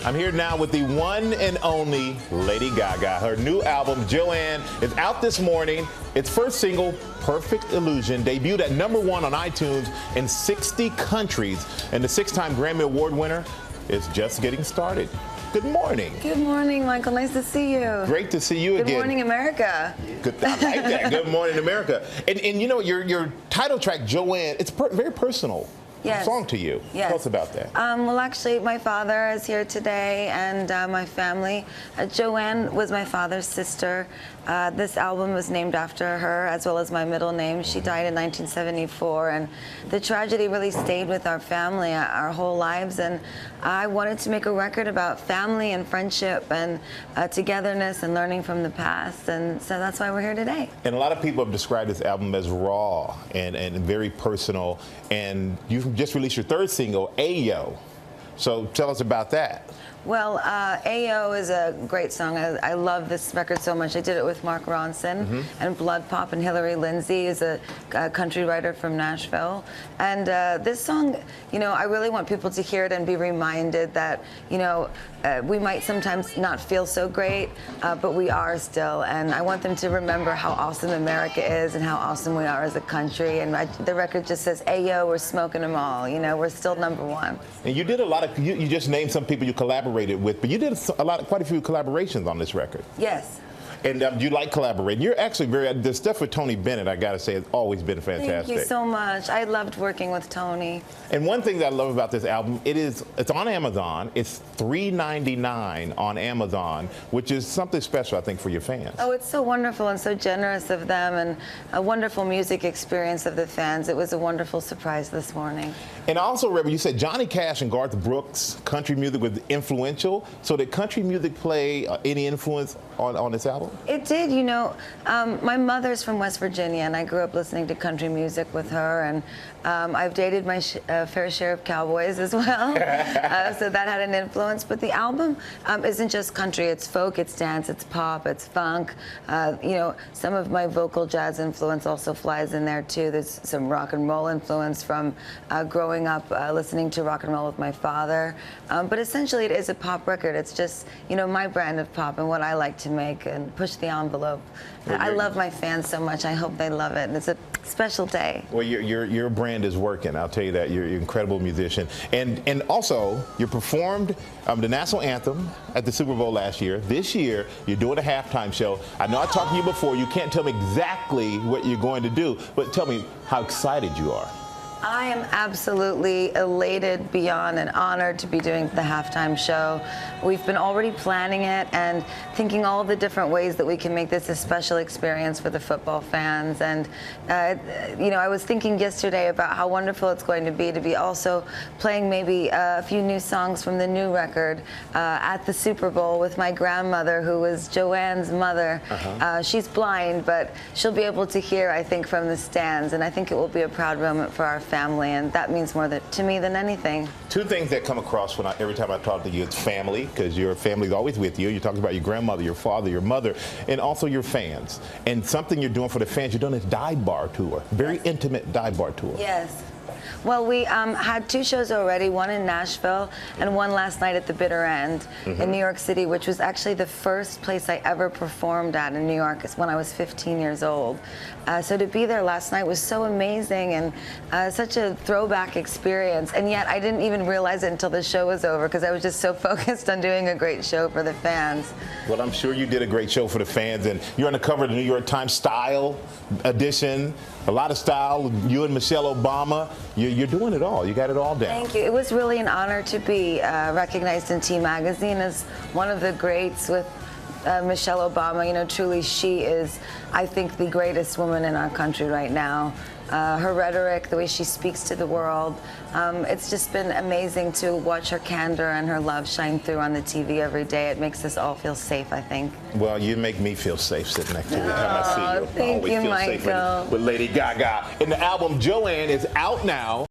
I'm here now with the one and only Lady Gaga. Her new album, Joanne, is out this morning. Its first single, Perfect Illusion, debuted at #1 on iTunes in 60 countries. And the 6-time Grammy Award winner is just getting started. Good morning. Good morning, Michael. Nice to see you. Great to see you again. Good morning, America. Good, I like that. Good morning, America. And you know, your title track, Joanne, it's very personal. Yes. Song to you. Yes. Tell us about that. Well, actually, my father is here today, and my family. Joanne was my father's sister. This album was named after her, as well as my middle name. She died in 1974, and the tragedy really stayed with our family our whole lives. And I wanted to make a record about family and friendship and togetherness and learning from the past, and so that's why we're here today. And a lot of people have described this album as raw and very personal. And you just released your third single, Ayo. So tell us about that. Well, Ayo is a great song. I love this record so much. I did it with Mark Ronson and Blood Pop, and Hillary Lindsey is a country writer from Nashville. And this song, you know, I really want people to hear it and be reminded that, you know, we might sometimes not feel so great, but we are still. And I want them to remember how awesome America is and how awesome we are as a country. And the record just says, Ayo, we're smoking them all. You know, we're still #1. And you did a lot of, you just named some people you collaborated with, but you did quite a few collaborations on this record. Yes. And you like collaborating. You're actually the stuff with Tony Bennett, I gotta say, has always been fantastic. Thank you so much. I loved working with Tony. And one thing that I love about this album, it's on Amazon. It's $3.99 on Amazon, which is something special, I think, for your fans. Oh, it's so wonderful and so generous of them, and a wonderful music experience of the fans. It was a wonderful surprise this morning. And I also remember you said Johnny Cash and Garth Brooks' country music was influential. So did country music play any influence on this album? It did. You know, my mother's from West Virginia, and I grew up listening to country music with her, and I've dated my fair share of cowboys as well, so that had an influence. But the album isn't just country. It's folk, it's dance, it's pop, it's funk. You know, some of my vocal jazz influence also flies in there too. There's some rock and roll influence from growing up listening to rock and roll with my father. But essentially, it is a pop record. It's just, you know, my brand of pop and what I like to make and push the envelope. Well, I love my fans so much. I hope they love it. And it's a special day. Well, your brand is working. I'll tell you that. You're an incredible musician. And also, you performed the national anthem at the Super Bowl last year. This year, you're doing a halftime show. I know I talked to you before. You can't tell me exactly what you're going to do, but tell me how excited you are. I am absolutely elated beyond and honored to be doing the halftime show. We've been already planning it and thinking all the different ways that we can make this a special experience for the football fans. And, you know, I was thinking yesterday about how wonderful it's going to be also playing maybe a few new songs from the new record at the Super Bowl with my grandmother, who was Joanne's mother. She's blind, but she'll be able to hear, I think, from the stands. And I think it will be a proud moment for our family, and that means more to me than anything. Two things that come across every time I talk to you: it's family, because your family's always with you. You're talking about your grandmother, your father, your mother, and also your fans. And something you're doing for the fans, you're doing this dive bar tour, very intimate dive bar tour. Yes. Well, we had 2 shows already, one in Nashville and one last night at the Bitter End in New York City, which was actually the first place I ever performed at in New York when I was 15 years old. So to be there last night was so amazing and such a throwback experience. And yet I didn't even realize it until the show was over, because I was just so focused on doing a great show for the fans. Well, I'm sure you did a great show for the fans, and you're on the cover of the New York Times Style edition. A lot of style. You and Michelle Obama. You're doing it all. You got it all down. Thank you. It was really an honor to be recognized in T Magazine as one of the greats with Michelle Obama. You know, truly she is, I think, the greatest woman in our country right now. Her rhetoric, the way she speaks to the world, it's just been amazing to watch her candor and her love shine through on the TV every day. It makes us all feel safe, I think. Well, you make me feel safe sitting next to you. Every time I see you, thank you, I always feel Michael. safe with Lady Gaga. And the album Joanne is out now.